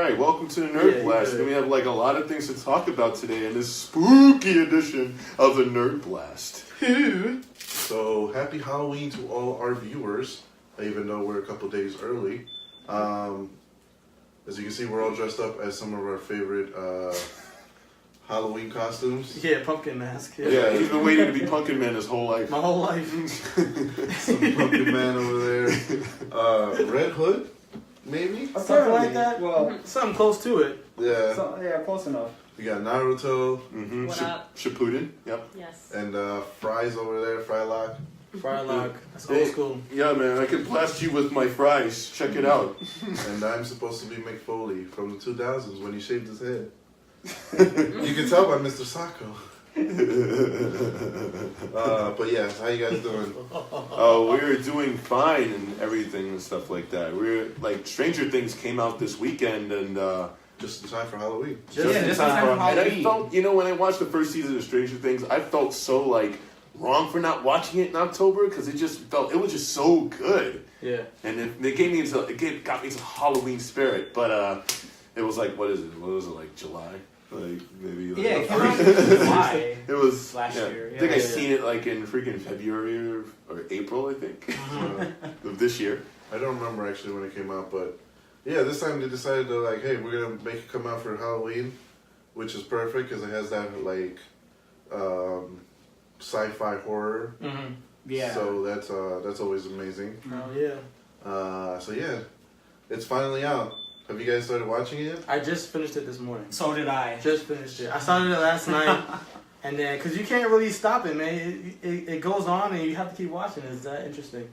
Alright, welcome to the Nerd Blast. And we have like a lot of things to talk about today in this spooky edition of the Nerd Blast. So, happy Halloween to all our viewers, even though we're a couple days early. As you can see, we're all dressed up as some of our favorite Halloween costumes. Yeah, pumpkin mask. Yeah, he's been waiting to be Pumpkin Man his whole life. My whole life. Some Pumpkin Man over there. Red Hood, maybe? Something like that? Well, something close to it. Yeah. yeah, close enough. We got Naruto. Mm-hmm. What up? Shippuden, yep. Yes. And Fries over there, Frylock. Frylock. That's old school. Yeah, man, I can blast you with my fries. Check it out. And I'm supposed to be Mick Foley from the 2000s when he shaved his head. You can tell by Mr. Sacco. But yeah, how you guys doing? Oh, we're doing fine and everything and stuff like that. We're like Stranger Things came out this weekend and just in time for Halloween. just in in time time for And I Halloween. felt, when I watched the first season of Stranger Things, I felt so like wrong for not watching it in October because it was just so good. Yeah. And it got me into Halloween spirit, but it was like what was it like July? Like maybe like Yeah, it came out in July. It was Last year, I think I yeah. seen it like in freaking February or April, I think, of this year. I don't remember actually when it came out, but yeah, this time they decided to like, hey, we're gonna make it come out for Halloween, which is perfect because it has that like sci-fi horror. Mm-hmm. Yeah. So that's always amazing. Oh, yeah. So yeah, it's finally out. Have you guys started watching it yet? I just finished it this morning. So did I. Just finished it. I started it last night. And then, because you can't really stop it, man. It goes on and you have to keep watching. It's that interesting.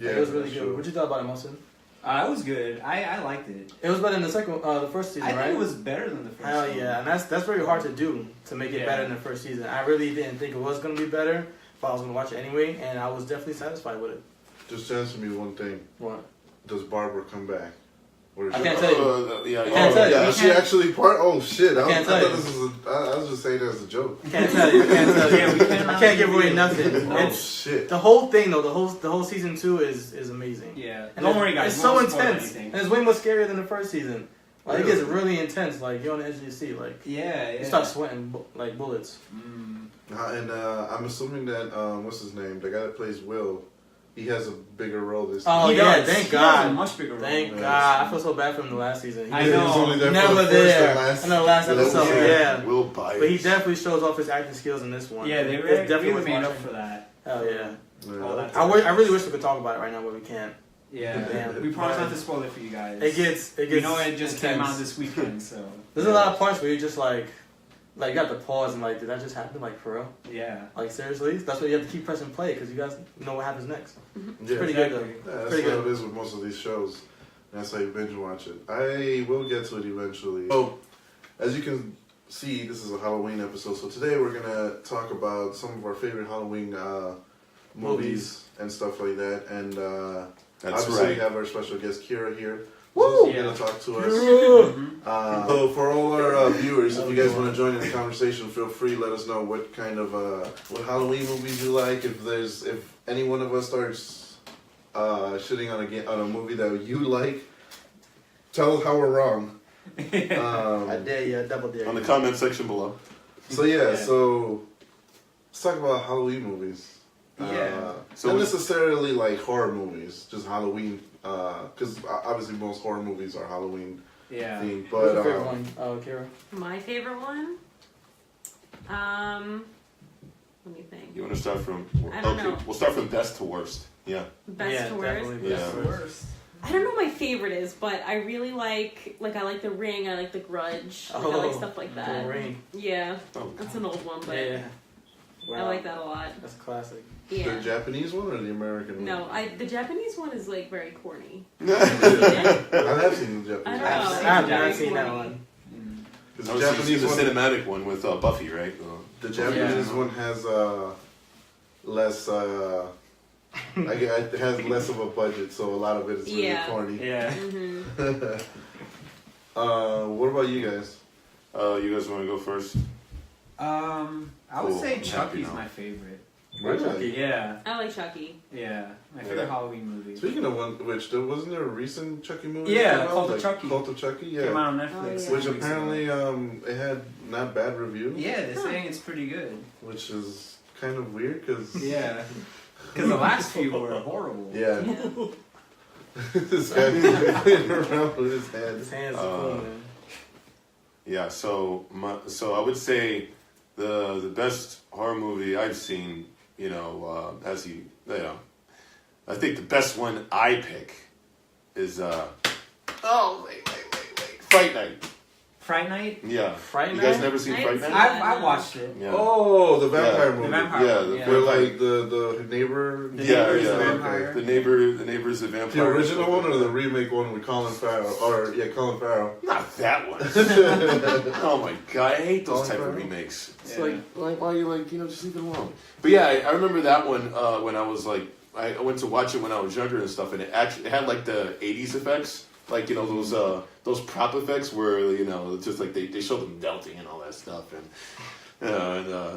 Yeah, It was really that's good. true. What you thought about it, Nelson? It was good. I liked it. It was better than the first season, I right? think it was better than the first Hell one. yeah, and that's very hard to do to make it Yeah. better than the first season. I really didn't think it was gonna be better, but I was gonna watch it anyway, and I was definitely satisfied with it. Just answer me one thing: What? does Barbara come back? Or is I she- can't tell you. Can't tell you. Yeah, is she actually part? Oh shit! I Can't thought tell you. this was. I was just saying that as a joke. Can't tell you. Can't tell you. Yeah, we can't I can't give away nothing. Oh It's, shit! the whole thing though, the whole season 2 is amazing. Yeah. And Don't worry, guys. It's we so won't spoil intense, anything. and it's way more scarier than the first season. Like it Really? gets really intense. Like you're on the edge of your seat. Like Yeah. you start sweating like bullets. Mm. And I'm assuming that what's his name? The guy that plays Will, he has a bigger role this Oh He yeah, does. thank He has a God. much bigger role. Thank Yes. God. I feel so bad for him the last season. I He know. was only there Never for the first there. and last. I know last episode, yeah. Will Byers. But he definitely shows off his acting skills in this one. Yeah, they It's really, definitely worth made up watching. for that. Hell yeah. Yeah. Oh, that's- I really wish we could talk about it right now, but we can't. Yeah. Damn. We promise not to spoil it for you guys. It gets. You know it just came intense. out this weekend, so There's a lot of parts where you're just like you got to pause and like, did that just happen? Like for real? yeah. Like seriously? That's why you have to keep pressing play because you guys know what happens next. It's Yeah. pretty good Exactly. though. Yeah, that's Pretty how good. it is with most of these shows. That's how you binge watch it. I will get to it eventually. So, as you can see, this is a Halloween episode. So today we're gonna talk about some of our favorite Halloween movies and stuff like that. And That's obviously right. we have our special guest Kira here. Woo! Who's gonna talk to us. Mhm. So for all our viewers, if you guys want to join in the conversation, feel free. Let us know what kind of what Halloween movies you like. If any one of us starts shitting on a movie that you like, tell us how we're wrong. I dare you, I double dare you. On the comment section below. So yeah, Yeah. so let's talk about Halloween movies. Yeah. So not we- necessarily like horror movies, just Halloween. Because obviously most horror movies are Halloween Yeah. themed. What's But your favorite one, Kira? My favorite one? Let me think. You want to start from? I don't know. We'll start from best to worst. Yeah. Best yeah, to worst? definitely Yeah. best to worst. I don't know what my favorite is, but I really like I like The Ring, I like The Grudge, I like Oh, stuff like The that. Ring. Yeah, Oh, that's an old one, but Yeah. I Wow. like that a lot. That's a classic. Yeah. the Japanese one or the American one? No, the Japanese one is like very corny. I have seen the Japanese I one. don't know. I've never Very seen that corny. one. Mm. Because I the was Japanese the one, cinematic one with Buffy, right? the Japanese Yeah. one has less. It has less of a budget, so a lot of it is really Yeah. corny. Yeah. Mm-hmm. What about you guys? You guys want to go first? I would Cool. say I'm happy Chucky's now. my favorite. Really? Chucky. Yeah, I like Chucky. yeah. My favorite Halloween movie. Speaking of one, wasn't there a recent Chucky movie? Yeah, that came out? Cult of Chucky. Cult of Chucky, yeah. Came out on Netflix. Oh, yeah. a Which few weeks apparently ago. it had not bad reviews. Yeah, they're saying it's pretty good. Which is kind of weird because Yeah, because the last few were horrible. yeah, Yeah. this guy playing around with his head. His hands are cool, man. Yeah, so I would say the best horror movie I've seen, I think the best one I pick is wait, Fright Night. Fright Night. Yeah, Fright you guys Night? never seen I Fright didn't Night? see I watched it. Yeah. Oh, the vampire Yeah. movie. The vampire. Yeah, one, the yeah. Where like the neighbor. The Yeah, neighbor's yeah. a vampire. The neighbor's a vampire. The original one or the remake one with Colin Farrell? Colin Farrell. Not that one. Oh my god, I hate those type of remakes. It's Yeah. like why you just leave it alone. But yeah, I remember that one when I was like, I went to watch it when I was younger and stuff, and it had like the 80s effects, like those prop effects where just like they show them melting and all that stuff, and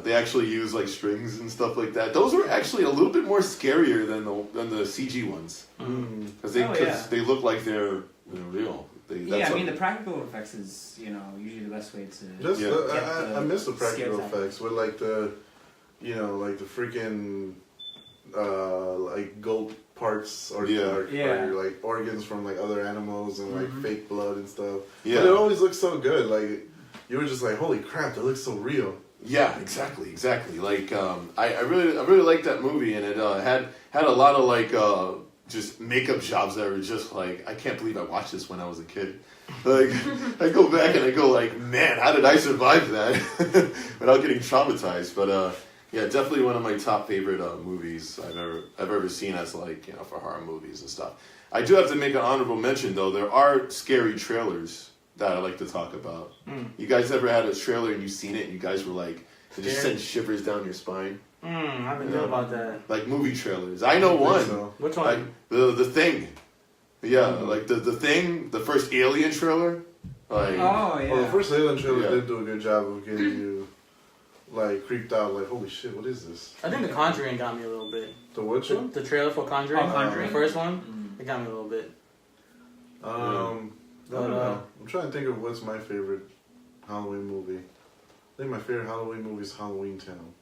they actually use like strings and stuff like that. Those were actually a little bit more scarier than the CG ones because they look like they're real. Yeah, I mean the practical effects is usually the best way to. Just Yeah. I miss the practical scare effects with like the freaking like goat parts or like organs from like other animals and like fake blood and stuff. Yeah. But it always looks so good. Like you were just like, holy crap, that looks so real. Yeah, exactly. Like, I really liked that movie, and it had a lot of like just makeup jobs that were just like, I can't believe I watched this when I was a kid. Like, I go back and I go like, man, how did I survive that without getting traumatized? But yeah, definitely one of my top favorite movies I've ever seen as like for horror movies and stuff. I do have to make an honorable mention though. There are scary trailers that I like to talk about. You guys ever had a trailer and you seen it and you guys were like, it just sent shivers down your spine? I haven't known about that. Like movie trailers. I know one. So. Which Like one? the Thing. Yeah, like the Thing, the first Alien trailer. Like Oh yeah. Well, the first Alien trailer Yeah. did do a good job of getting you like creeped out. Like, holy shit, what is this? I think The Conjuring got me a little bit. The Witcher. The trailer for Conjuring, Oh, Conjuring? the first one, it got me a little bit. I don't know. I'm trying to think of what's my favorite Halloween movie. I think my favorite Halloween movie is Halloween Town.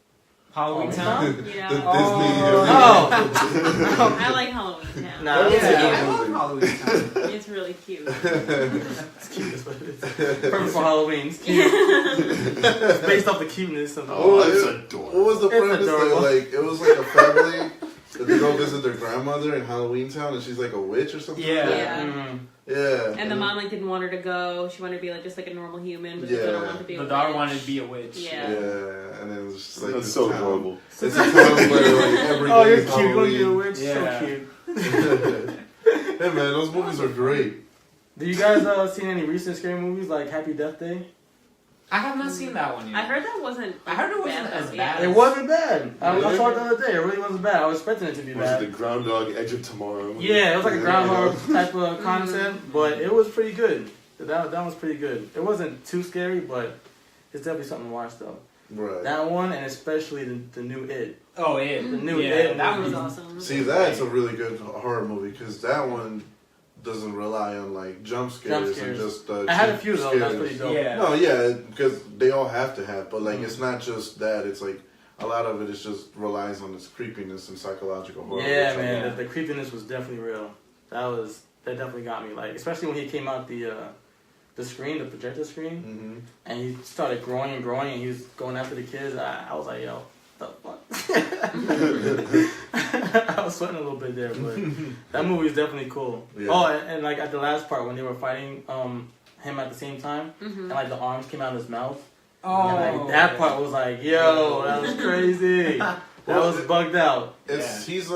Halloween Town. Yeah. The Disney. Oh! I like Halloween Town. Nah, That's Yeah, a I good love movie. Halloween Town. It's really cute. It's cute. That's what it is. Perfect for Halloween. It's cute. It's based off the cuteness of the. oh, that's What adorable. was the It's premise? adorable. Like, it was like a family that they go visit their grandmother in Halloween Town, and she's like a witch or something. Yeah. Yeah. Mm. Yeah. And the mom didn't want her to go. She wanted to be just like a normal human, but the Yeah. daughter wanted to be The a daughter witch. wanted to be a witch. Yeah. Yeah, and then it was just like That's this so town. adorable. It's a town where like every Oh, day you're is cute. You're a Halloween. witch. Yeah. So cute. Hey man, those movies are great. Do you guys seen any recent scary movies like Happy Death Day? I have not seen that one yet. I heard that wasn't. I heard it wasn't bad, as though. bad. Yeah. It wasn't bad. I Really? saw it the other day. It really wasn't bad. I was expecting it to be Was it the bad. Groundhog Edge of Tomorrow? Yeah, it was like a Yeah. groundhog type of concept, but it was pretty good. That was pretty good. It wasn't too scary, but it's definitely something to watch though. Right. That one, and especially the new It. Oh, yeah. The new yeah, It that That was was awesome. See, that's a really good horror movie because that one doesn't rely on like jump scares, and scares. just. I had a few though. That's pretty dope. Yeah. No, yeah, because they all have to have, but like it's not just that. It's like a lot of it is just relies on its creepiness and psychological horror. Yeah, which I man, love. the creepiness was definitely real. That definitely got me. Like, especially when he came out the screen, the projector screen, Mhm. and he started growing and growing, and he was going after the kids. I was like, yo, the fuck. I was sweating a little bit there, but that movie is definitely cool. Yeah. Oh, and like at the last part when they were fighting him at the same time, Mm-hmm. and like the arms came out of his mouth. Oh. And like that part was like, yo, that was crazy. That was bugged out. It's he's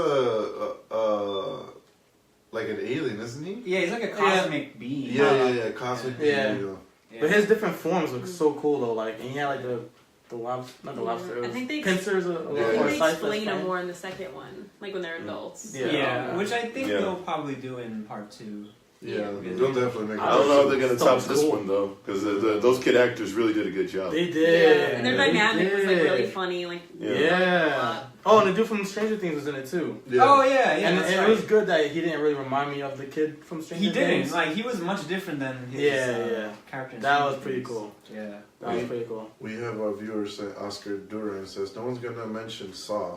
like an alien, isn't he? Yeah, he's like a cosmic being. Yeah, cosmic. Yeah. being, Yeah. But his different forms look so cool though. Like, and he had like the lobster, not the lobster. It I was think they- pincers or, I I or think they ciphers explain kind. them more in the second one, like when they're adults. Yeah. Yeah, which I think Yeah. they'll probably do in part 2. Yeah, Yeah. they'll definitely make. I don't know if they're gonna So top this cool. one though, because those kid actors really did a good job. They Yeah, did. and their They dynamic was like did. really funny. Like Yeah. Yeah. Oh, and the dude from Stranger Things was in it too. Yeah. Oh yeah, and that's it right. was good that he didn't really remind me of the kid from Stranger He Things. didn't. Like he was much different than his character. in That Stranger was pretty Things. cool. Yeah. That was pretty cool. We have our viewer say, Oscar Duran says, no one's gonna mention Saw.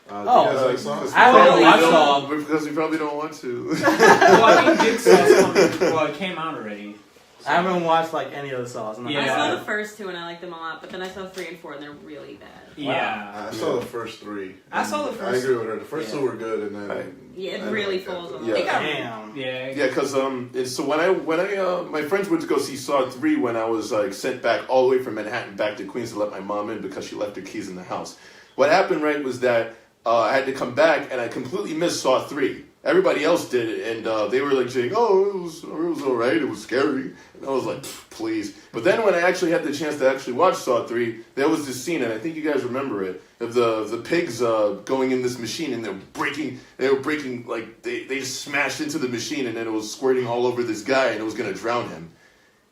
Do you Oh, guys like Saw? I haven't watched Saw. Because we probably don't want to. Well, I think Jigsaw's coming. Well, it came out already. I haven't watched like any of the Saws. I'm not I Yeah. saw the first two and I liked them a lot, but then I saw 3 and 4 and they're really bad. Yeah. I saw the first three. I saw the I first- agree with her. The first yeah. two were good, and then Right. Yeah, I it didn't really like that. falls off. Yeah. It got- Damn. Yeah. Yeah, because so when I my friends went to go see Saw 3 when I was like sent back all the way from Manhattan back to Queens to let my mom in because she left her keys in the house. What happened, right, was that I had to come back and I completely missed Saw 3. Everybody else did it, and they were like saying, "Oh, it was all right. It was scary." And I was like, "Please!" But then when I actually had the chance to actually watch Saw 3, there was this scene, and I think you guys remember it, of the pigs going in this machine, and they were breaking like they just smashed into the machine, and then it was squirting all over this guy, and it was gonna drown him.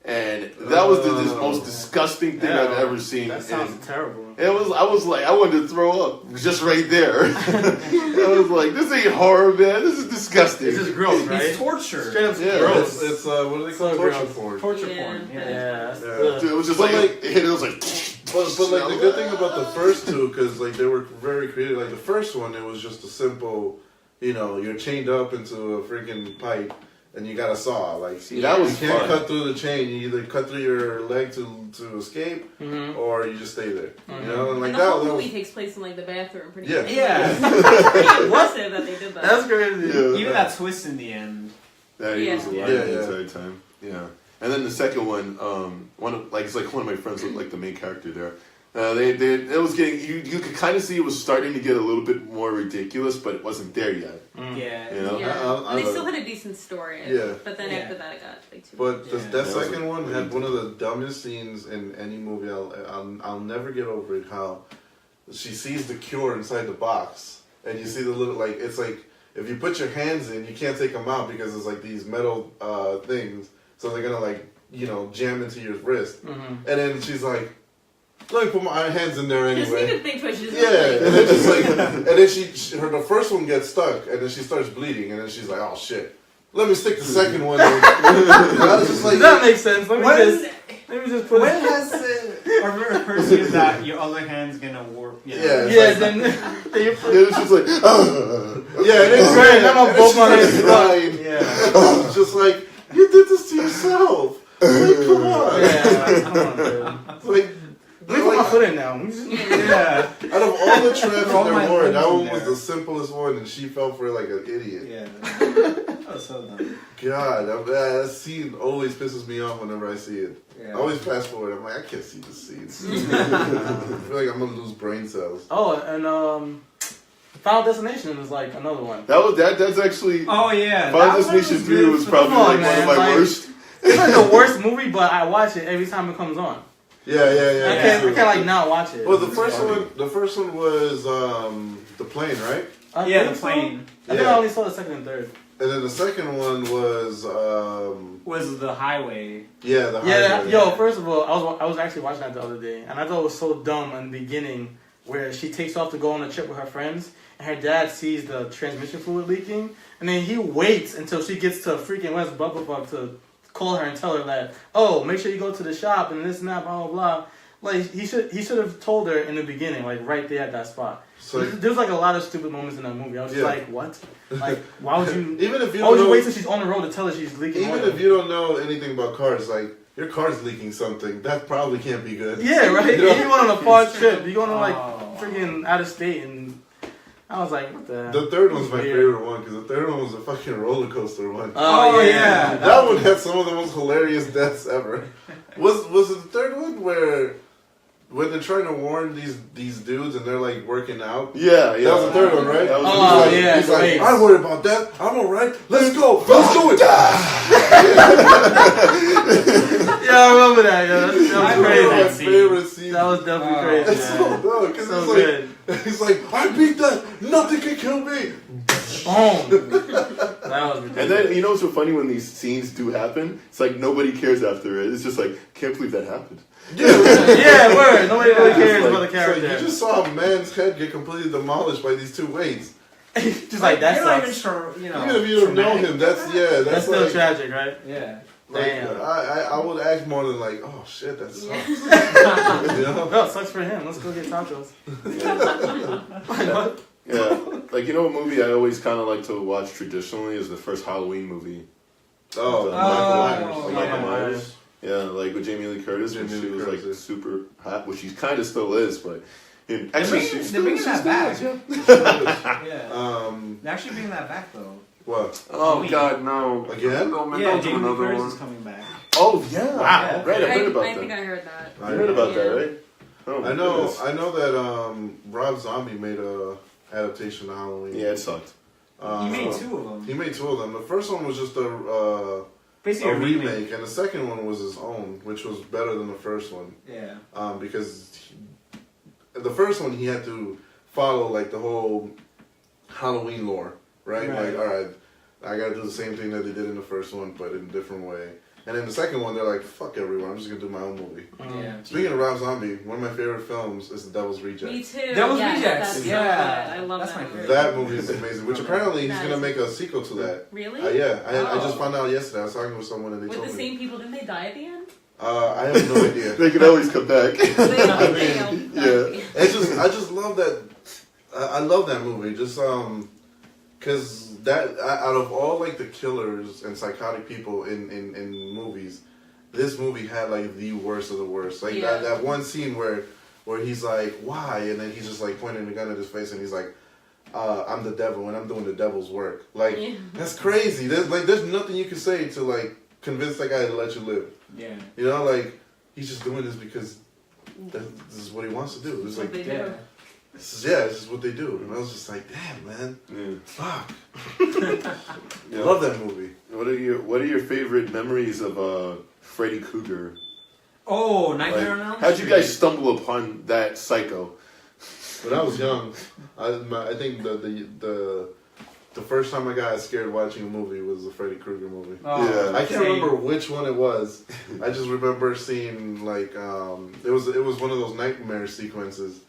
And that was the most disgusting thing I've ever seen. That sounds terrible. I was like, I wanted to throw up just right there. I was like, this ain't horror, man. This is disgusting. It's just gross, right? It's torture. Straight up Yeah. gross. it's what do they call So torture gross. porn? Torture Yeah. porn. Yeah. Yeah. that's- Yeah. ugh. Dude, it was just But, like, like- it hit. It was like, But like the good thing about the first two, because like they were very creative. Like the first one, it was just a simple, you're chained up into a freaking pipe and you got a saw. Like See, that was you can't fun. cut through the chain. You either cut through your leg to escape, Mhm. or you just stay there. Mhm. You know, and like And the that. whole that movie was, takes place in like the bathroom, pretty Yeah. much. Yeah. It's pretty impressive that they did that. That's crazy. Yeah. Even that twist in the end. that he was alive Yeah, the yeah. entire time. Yeah. And then the second one, it's like one of my friends looked like the main character there. It was getting you could kind of see it was starting to get a little bit more ridiculous, but it wasn't there yet. Yeah. You know? Yeah. I And they love still it. had a decent story. Yeah. But then Yeah. after that, it got like too But Yeah. that That was second a one really had one of the dumbest scenes in any movie. I'll never get over it. How she sees the cure inside the box, and you see the little it's like if you put your hands in, you can't take them out because it's like these metal things, so they're gonna jam into your wrist. Mhm. And then she's like, "Let me put my hands in there She doesn't anyway." even think twice. She just Yeah, and then just and then the first one gets stuck, and then she starts bleeding, and then she's like, "Oh shit, let me stick the second one in." And I was just like, That makes sense. Let me When, just put when it. has it occurred to you that your other hand's gonna warp? You know? Yeah. Yeah, It's then you put. It was just like, yeah, and it's Right, I'm on and both she my starts hands. crying. Yeah. It's just like, you did this to yourself. Like, come on. Yeah, come on, dude. It's like, Let me put my foot in now. Let me just- Yeah. out of all the traps Throw in my there were, limbs that in one was there. the simplest one, and she fell for it like an idiot. Yeah. That was so dumb. God, that scene always pisses me off whenever I see it. Yeah. I always fast forward. I'm like, I can't see this scene. I feel like I'm gonna lose brain cells. Oh, and Final Destination is like another one. that's actually Oh yeah. Final that one Destination was 3 good was for- probably Come on, like one man, of my like- worst. It's like the worst movie, but I watch it every time it comes on. Yeah. I can't like not watch it. Well, the It's first funny. one was the plane, right? I Yeah, think the plane. So. I think Yeah. I only saw the second and third. And then the second one was Was the highway. the Yeah, highway. yo. First of all, I was actually watching that the other day, and I thought it was so dumb in the beginning, where she takes off to go on a trip with her friends, and her dad sees the transmission fluid leaking, and then he waits until she gets to freaking West Bubblefuck to call her and tell her that, oh, make sure you go to the shop and this and that, blah blah blah. Like he should have told her in the beginning, like right there at that spot. So There's like a lot of stupid moments in that movie. I was just Yeah. like, what? Like, why would you? even if you Why would don't you know, wait till she's on the road to tell her she's leaking even oil? if you don't know anything about cars, like your car's leaking something, that probably can't be good. Yeah, right. You know? You going on a far trip. You going to like Oh. freaking out of state, and I was like, what the? The third one's my Weird. favorite one because the third one was a fucking roller coaster one. Oh, yeah. That one had some of the most hilarious deaths ever. Was it the third one where when they're trying to warn these dudes and they're like working out? Yeah. That was the third one, right? That was Oh, He's like, yeah, he's like, great. I'm worried about that. I'm alright. Let's go. Let's do it. Yeah, I remember that. Yeah, that That's was one of my crazy. scene. favorite scenes That was definitely crazy. It's so dumb because So it's good. like he's like, I beat that. Nothing can kill me. Boom. That was ridiculous. And then you know what's so funny when these scenes do happen? It's like nobody cares after it. It's just like can't believe that happened. Yeah, word. Nobody really cares about the It's like, character. you just saw a man's head get completely demolished by these two weights. Just like that You're not even sucks. sure, you know. Even if you don't know traumatic. him, that's That's still like, tragic, right? Yeah. like, Damn. I would act more than like, oh shit, that sucks. Yeah. You know? Well, it sucks for him. Let's go get tacos. Yeah, like you know, a movie I always kind of like to watch traditionally is the first Halloween movie. Oh, With, Michael Michael yeah. Myers. Yeah, like with Jamie Lee Curtis when Jamie she Lee was Curtis, like yeah. super hot, which she kind of still is, but actually They're bringing that back. yeah. Yeah. They're actually bringing that back though. What? Oh God, no! Again? Don't Yeah, do Jamie Lee another Curtis one. is coming back. Oh yeah! Wow. Right, I heard about I that. think I heard that. I heard about that, Yeah. right? Oh, my goodness. I know that Rob Zombie made a adaptation of Halloween. Yeah, it sucked. He made two of them. He made two of them. The first one was just a Basically a remake, and the second one was his own, which was better than the first one. Yeah. Because the first one he had to follow like the whole Halloween lore, right? Right. Like, all right, I got to do the same thing that they did in the first one, but in a different way. And then the second one, they're like, fuck everyone, I'm just gonna do my own movie. Yeah. Speaking of Rob Zombie, one of my favorite films is The Devil's Rejects. Me too. Devil's Yes, Rejects, that's yeah. So good. I love That's that my movie. favorite. That movie is amazing, which apparently he's That gonna is- make a sequel to that. Really? Yeah, I Oh. just found out yesterday. I was talking with someone and they With told the me. same people, didn't they die at the end? I have no idea. They could always come back. They mean, failed. I just love that. I love that movie. Just because that out of all like the killers and psychotic people in movies, this movie had like the worst of the worst. Like Yeah. that one scene where he's like, why? And then he's just like pointing the gun at his face and he's like, I'm the devil and I'm doing the devil's work. Like Yeah. that's crazy. There's nothing you can say to like convince that guy to let you live. Yeah. You know, like he's just doing this because this is what he wants to do. It's What like they do. Yeah. this is what they do. And I was just like, damn man, Yeah. fuck. Yeah. Love that movie. What are your favorite memories of Freddy Krueger? Oh, Nightmare Like, on Elm how'd you Street. guys stumble upon that psycho? When I was young, I think the first time I got scared watching a movie was the Freddy Krueger movie. Oh, Yeah. I can't same. remember which one it was. I just remember seeing like it was one of those nightmare sequences,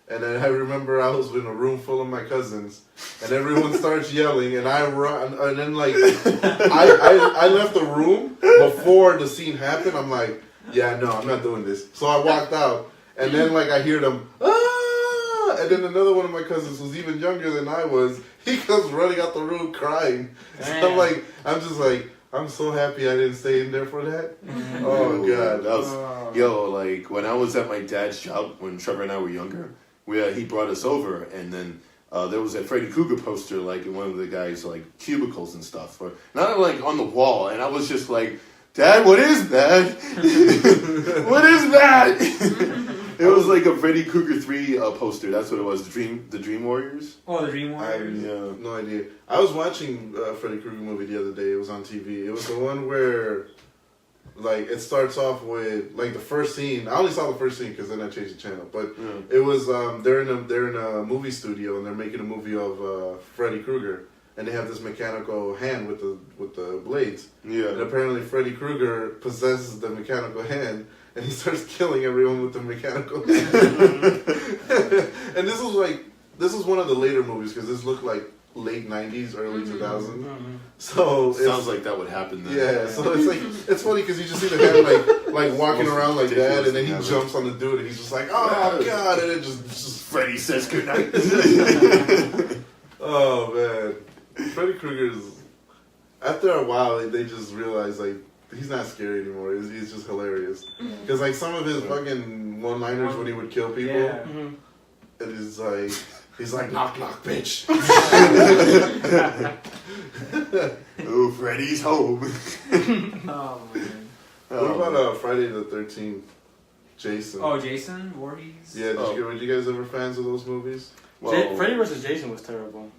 and then I remember I was in a room full of my cousins, and everyone starts yelling, and I run, and then like I left the room before the scene happened. I'm like, yeah, no, I'm not doing this. So I walked out, and then like I hear them, ah, and then another one of my cousins who's even younger than I was. He comes running out the room crying. So I'm just like, I'm so happy I didn't stay in there for that. Oh god, that was like when I was at my dad's job when Trevor and I were younger. He brought us over, and then there was a Freddy Krueger poster like in one of the guys' like cubicles and stuff, or not like on the wall, and I was just like, Dad, what is that? What is that? It was like a Freddy Krueger 3 poster. That's what it was. The Dream Warriors. Oh, the Dream I Warriors. have no idea. I was watching a Freddy Krueger movie the other day. It was on TV. It was the one where, like, it starts off with like the first scene. I only saw the first scene because then I changed the channel. But it was they're in a movie studio and they're making a movie of Freddy Krueger, and they have this mechanical hand with the blades. Yeah. And apparently Freddy Krueger possesses the mechanical hand. And he starts killing everyone with the mechanical hand. And this was one of the later movies because this looked like late 90s, early 2000s. So Sounds like that would happen then. yeah. So it's like it's funny because you just see the hand like walking Most around like that, and then he ridiculous jumps on the dude, and he's just like, oh god, and it just Freddy says goodnight. oh man, Freddy Krueger's. After a while, they just realize like. He's not scary anymore. He's just hilarious. Because like some of his fucking one-liners when he would kill people, Yeah. it is like he's like knock knock bitch. Oh, Freddy's home. Oh man. What about Friday the 13th? Jason. Oh, Jason Voorhees. Yeah. Were you guys ever fans of those movies? Well, Freddy vs. Jason was terrible.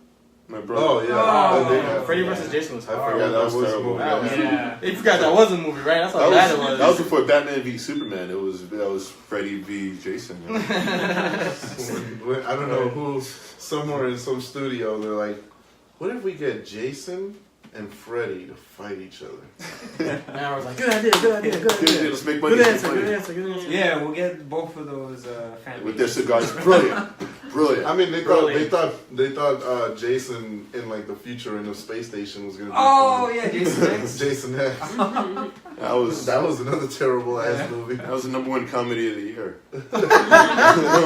My brother. Oh yeah. Oh, They yeah. have- Freddy vs. Jason was I hard. forgot Yeah, that was a terrible. movie. That was- Yeah. You forgot that was a movie, right? That's how bad it was. That was before Batman v Superman. That was Freddy v Jason. You know? I don't know who, somewhere in some studio, they're like, what if we get Jason and Freddy to fight each other? And I was like, good idea, good idea, good Dude, idea. let's make money. Good let's answer, make money. good answer, good answer. Yeah, we'll get both of those families. With their cigars, brilliant, brilliant. I mean, they Really? thought Jason in like the future in the space station was gonna be Oh fun. yeah, Jason X. Jason X. That That was another terrible ass movie. was the #1 comedy of the year. That's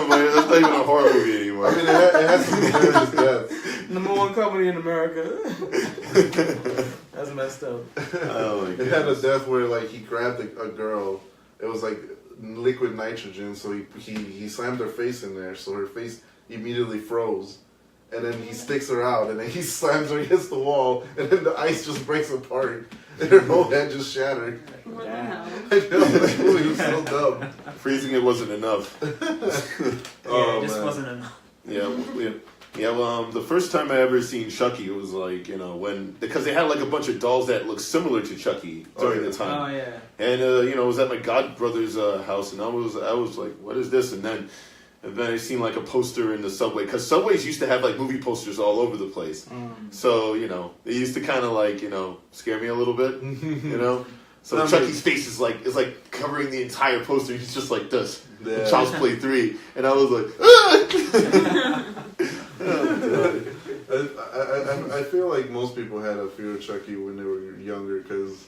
not even a horror movie anymore. I mean, it has some hilarious deaths. #1 company in America. That's messed up. Oh my It had a god. death where like he grabbed a girl. It was like liquid nitrogen, so he slammed her face in there, so her face immediately froze. And then he sticks her out, and then he slams her against the wall, and then the ice just breaks apart, and her whole head just shattered. What the Damn. hell? I know, that movie was so dumb. Freezing it wasn't enough. Oh, it just man. wasn't enough. Yeah. Well, the first time I ever seen Chucky, it was like, because they had like a bunch of dolls that looked similar to Chucky during the time. Oh yeah. And it was at my godbrother's house, and I was like, "What is this?" And then I seen like a poster in the subway, because subways used to have like movie posters all over the place. So it used to kind of like scare me a little bit, So Chucky's face is like covering the entire poster. He's just like this. Yeah. Child's Play 3, and I was like, ah! I feel like most people had a fear of Chucky when they were younger because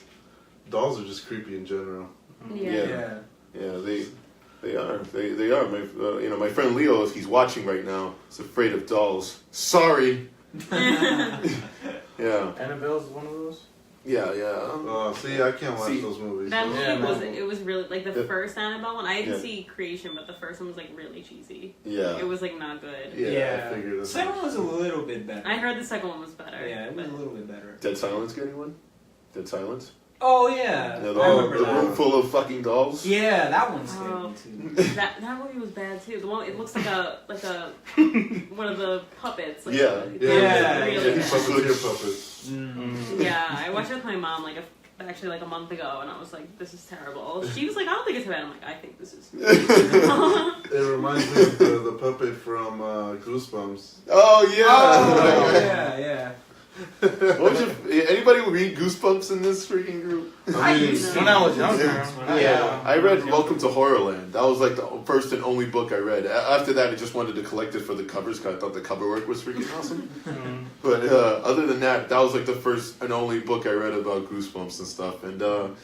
dolls are just creepy in general. Yeah. Yeah, they are. They are. My friend Leo, if he's watching right now, is afraid of dolls. Sorry. Yeah. Annabelle's one of those. Yeah. See, I can't watch See, those movies. That Yeah, movie man. it was really like the Yeah. first Annabelle one. I didn't Yeah. see Creation, but the first one was like really cheesy. Yeah. It was like not good. Yeah, I figured as Second much. one was a little bit better. I heard the second one was better. Yeah, it was but- a little bit better. Dead Silence getting one? Dead Silence? Oh yeah, Yeah, I the remember room that. full of fucking dolls? Yeah, that one scared Oh. me too. that movie was bad too. The one it looks like a one of the puppets. Like, Yeah. Yeah. Really Yeah, bad. he's Puppeteer puppets. Yeah, I watched it with my mom actually a month ago, and I was like, "This is terrible." She was like, "I don't think it's bad." I'm like, "I think this is." It reminds me of the puppet from Goosebumps. Oh, yeah! Oh yeah. What was anybody read Goosebumps in this freaking group? I mean, used to. When I was younger. Yeah, I read Welcome to Horrorland. That was like the first and only book I read. After that, I just wanted to collect it for the covers because I thought the cover work was freaking awesome. But other than that, that was like the first and only book I read about Goosebumps and stuff. And man,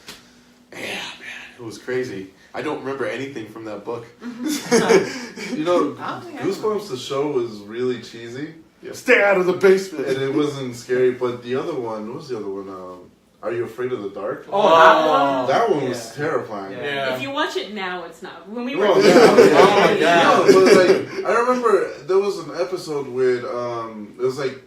it was crazy. I don't remember anything from that book. You know, I don't think I Goosebumps, the show was really cheesy. Yeah, stay out of the basement. And it wasn't scary, but the other one, what was the other one? Are You Afraid of the Dark? Oh, that one. That one was Yeah. terrifying. Yeah. If you watch it now, it's not. When we were, No, Oh my No, god. but like, I remember there was an episode with it was like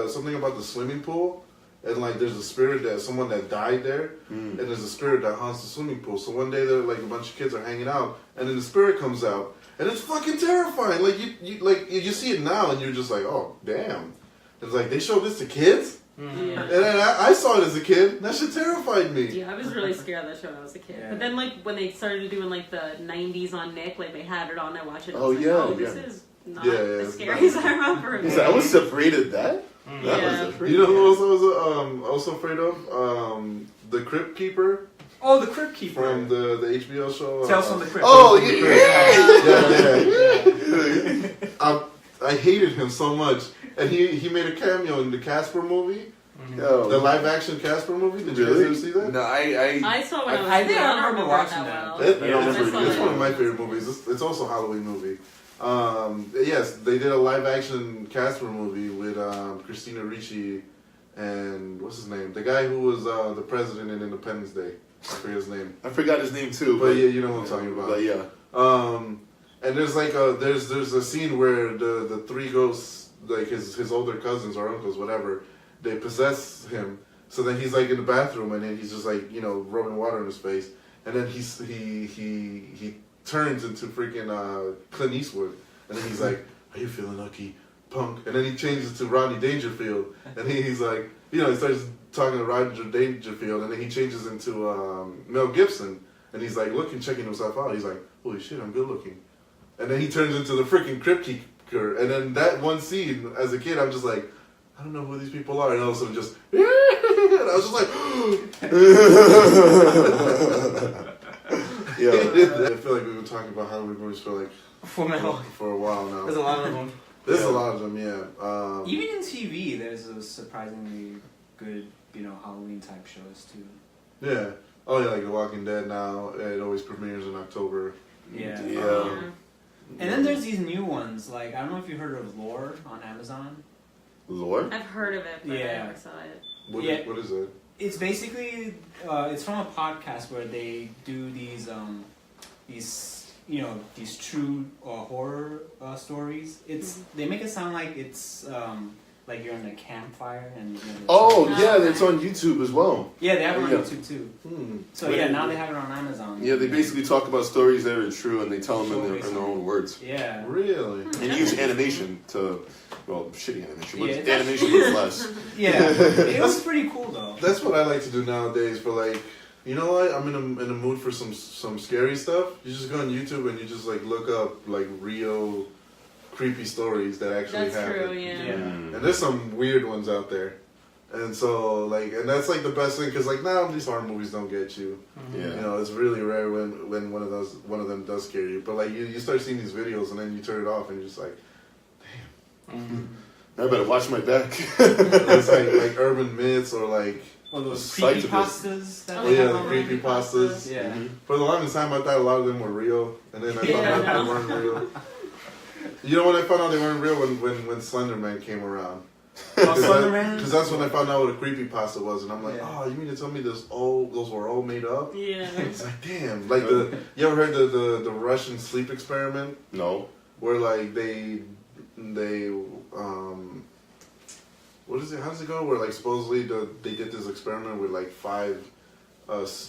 something about the swimming pool, and like there's a spirit someone that died there, and there's a spirit that haunts the swimming pool. So one day they're like a bunch of kids are hanging out, and then the spirit comes out, and it's fucking terrifying. Like you see it now, and you're just like, oh damn. It's like they showed this to kids, yeah. and then I saw it as a kid. That shit terrified me. Yeah, I was really scared of that show when I was a kid. Yeah. But then, like, when they started doing, like, the 90s on Nick, like, they had it on, I watched it, and I Oh, was like, yeah, oh, this yeah. is not Yeah, as it's scary not- as I remember it. I was separated that? That Yeah. was a You know who else I was also afraid of? The Crypt Keeper Oh, the Crypt Keeper. from the HBO show. Tales from the Crypt. Oh, yeah. I hated him so much, and he made a cameo in the Casper movie, Oh. the live action Casper movie. Did you guys Really? ever see that? No, I I saw it when I was I think little. I don't remember it watching that that. well. It- I don't I remember saw either. It's it. one of my favorite movies. It's also a Halloween movie. Yes, they did a live action Casper movie with Christina Ricci and what's his name? The guy who was the president in Independence Day. I forget his name. I forgot his name too. But yeah, you know what I'm talking about. But yeah. And there's like there's a scene where the three ghosts, like his older cousins or uncles, whatever, they possess him. So then he's like in the bathroom, and then he's just like rubbing water in his face, and then he turns into freaking Clint Eastwood, and then he's like, "Are you feeling lucky? punk, and then he changes to Rodney Dangerfield, and he's like, he starts talking to Roger Dangerfield, and then he changes into Mel Gibson, and he's like checking himself out. He's like, holy shit, I'm good looking, and then he turns into the freaking Crypt Keeper, and then that one scene, as a kid, I'm just like, I don't know who these people are, and all of a sudden just, and I was just like, yeah. I feel like we've been talking about Halloween movies for a while now. There's a lot of them. There's a lot of them, yeah. Even in TV, there's a surprisingly good, Halloween type shows too. Yeah. Oh yeah, like The Walking Dead now. It always premieres in October. Yeah. Yeah. And then there's these new ones, like, I don't know if you heard of Lore on Amazon. Lore? I've heard of it, but I Yeah. never saw it. What is it? It's basically, it's from a podcast where they do these true horror stories. They make it sound like it's like you're in a campfire and. Oh yeah, it's on YouTube as well. Yeah, they have it on Yeah. YouTube too. Hmm. So yeah, now they have it on Amazon. Yeah, they basically talk about stories that are true and they tell them in their own words. Yeah. Really? And use animation to, shitty animation, but Yeah, animation with less. Yeah, it was pretty cool though. That's what I like to do nowadays. For like, you know what? I'm in a mood for some scary stuff. You just go on YouTube and you just like look up like real creepy stories that actually That's happen. true, yeah. And there's some weird ones out there. And so and that's like the best thing, because like now these horror movies don't get you. Yeah. It's really rare when one of them does scare you. But like you start seeing these videos and then you turn it off and you're just like, I better watch my back. it's like urban myths or like. Or those Sight of it. creepypastas. Oh, Oh yeah, yeah, the creepypastas. Yeah. For the longest time, I thought a lot of them were real, and then I found Yeah, out I know. they weren't real. You know when I found out they weren't real when Slender Man came around. Slender Man? Because that's when I found out what a creepypasta was, and I'm like, Yeah. oh, you mean to tell me those were all made up? Yeah. It's like, damn. Like you ever heard the Russian sleep experiment, No. where like they what is it? How does it go? Where like supposedly they did this experiment with like 5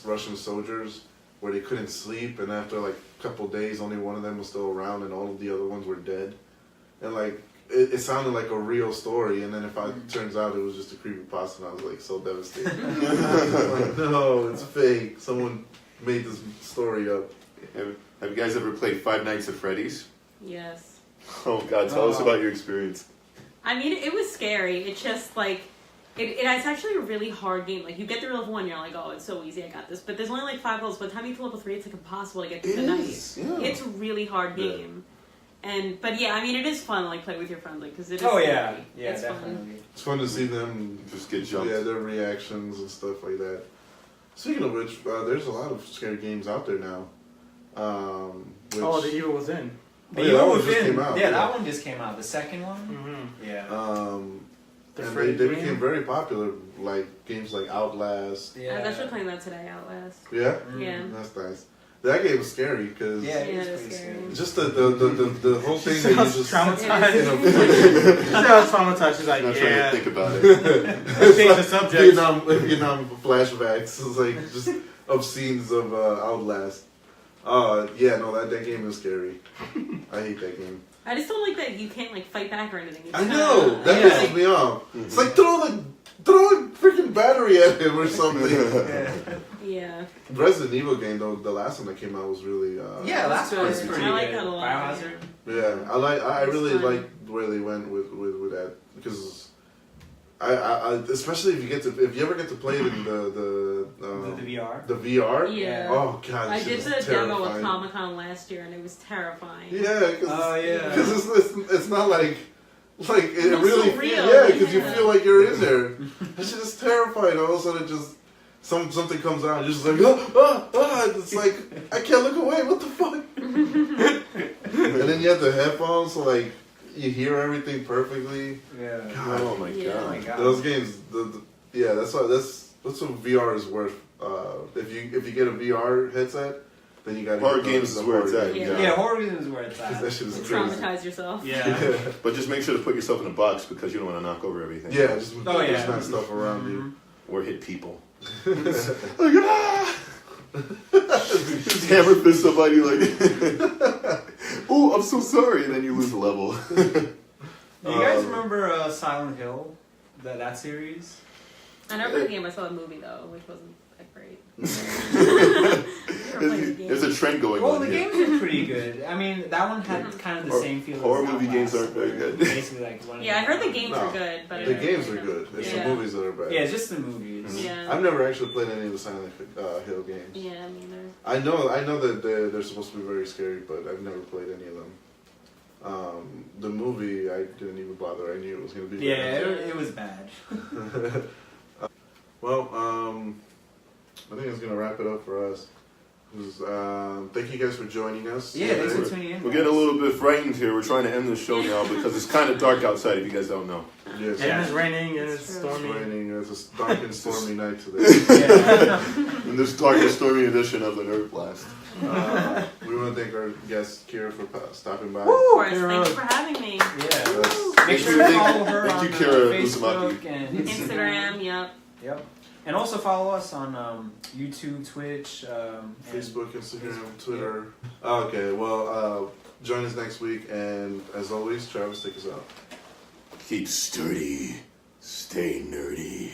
Russian soldiers where they couldn't sleep, and after like a couple days, only one of them was still around, and all of the other ones were dead. And like it sounded like a real story, and then turns out it was just a creepypasta, and I was like so devastated. Like, no, it's fake. Someone made this story up. Have you guys ever played Five Nights at Freddy's? Yes. Oh God, tell us about your experience. I mean, it was scary. It's just like, it's actually a really hard game. Like, you get through level 1, you're like, oh, it's so easy, I got this. But there's only like 5 levels. By the time you get to level 3, it's like impossible to get through the night. Yeah. It's a really hard game. But yeah, I mean, it is fun to like play with your friends, like, because it is. Oh scary. yeah, yeah, It's definitely. fun. It's fun to see them Just get jumped. Yeah, their reactions and stuff like that. Speaking of which, there's a lot of scary games out there now. Which, The Evil Within. Oh, yeah, that one just Within. came out, Yeah, yeah. that one just came out. The second one. Mm-hmm. Yeah. The and Freddy they game? became very popular, like games like Outlast. I was actually playing that today, Outlast. Yeah, Yeah. that's nice. That game was scary because Yeah, Yeah, it's it's pretty scary. scary. just the whole thing that you Sounds just traumatized. you know, She sounds traumatized. She's like, I'm not trying yeah. to think about it. Change the subject. Vietnam flashbacks. It's like just of scenes of Outlast. Yeah, no, that game is scary. I hate that game. I just don't like that you can't like fight back or anything. You I just know kinda- that pisses me off. It's like throw a freaking battery at him or something. Yeah. Resident Evil game though, the last one that came out was really Yeah, last good. one's pretty I like good. that a lot. Biohazard. Yeah, I It's really fun. like where they went with that, because I especially if you ever get to play it in The VR. the VR. Yeah. Oh god, I this did shit the is demo at terrifying. Comic-Con last year, and it was terrifying. Yeah, yeah. because it's not like it looks really so real, yeah, because you yeah. feel like you're in there. That shit is terrifying. All of a sudden, just something comes out, and you're just like It's like I can't look away. What the fuck? And then you have the headphones, so like you hear everything perfectly. Yeah. God. Oh my Yeah. Oh my God. god. Those games, that's what VR is worth. If you get a VR headset, then you got Horror games is where it's at. Yeah. Yeah, horror games is where it's That at. shit is You crazy. traumatize yourself. Yeah. But just make sure to put yourself in a box because you don't want to knock over everything. Yeah, just Oh, yeah. there's not stuff around you. Or hit people. Like, ah! Just hammer fist somebody like, oh, I'm so sorry, and then you lose a level. You guys remember Silent Hill, that series. I never played the game. I saw the movie though, which wasn't that great. Never played the game. There's a trend going Well, on the here. games were pretty good. I mean, that one had kind of the same feel. Horror as movie games Outlast, aren't very where good. Basically, like one. Yeah, I heard the games No, were good, but I The never games played are them. good. It's Yeah. the movies that are bad. Yeah, it's just the movies. Yeah. I've never actually played any of the Silent Hill games. Yeah, me neither. I know that they're supposed to be very scary, but I've never played any of them. The movie, I didn't even bother. I knew it was going to be Yeah, bad. it was bad. Well, I think it's going to wrap it up for us. Thank you guys for joining us. Yeah, thanks for tuning in. We're getting a little bit frightened here. We're trying to end the show now because it's kind of dark outside. If you guys don't know, Yes, And it's raining and it's It's it's stormy. raining. It's a dark and stormy night today. Yeah. in this dark and stormy edition of the Nerd Blast. We want to thank our guest Kira for stopping by. Of course, Kira. thank you for having me. Yeah. Yes. Make sure to follow her Thank on you, Kira Facebook Uzumaki. and Instagram, yep. Yep. And also follow us on YouTube, Twitch, and Facebook, Instagram, Twitter. Okay, well, join us next week, and as always, Travis, take us out. Keep sturdy, stay nerdy.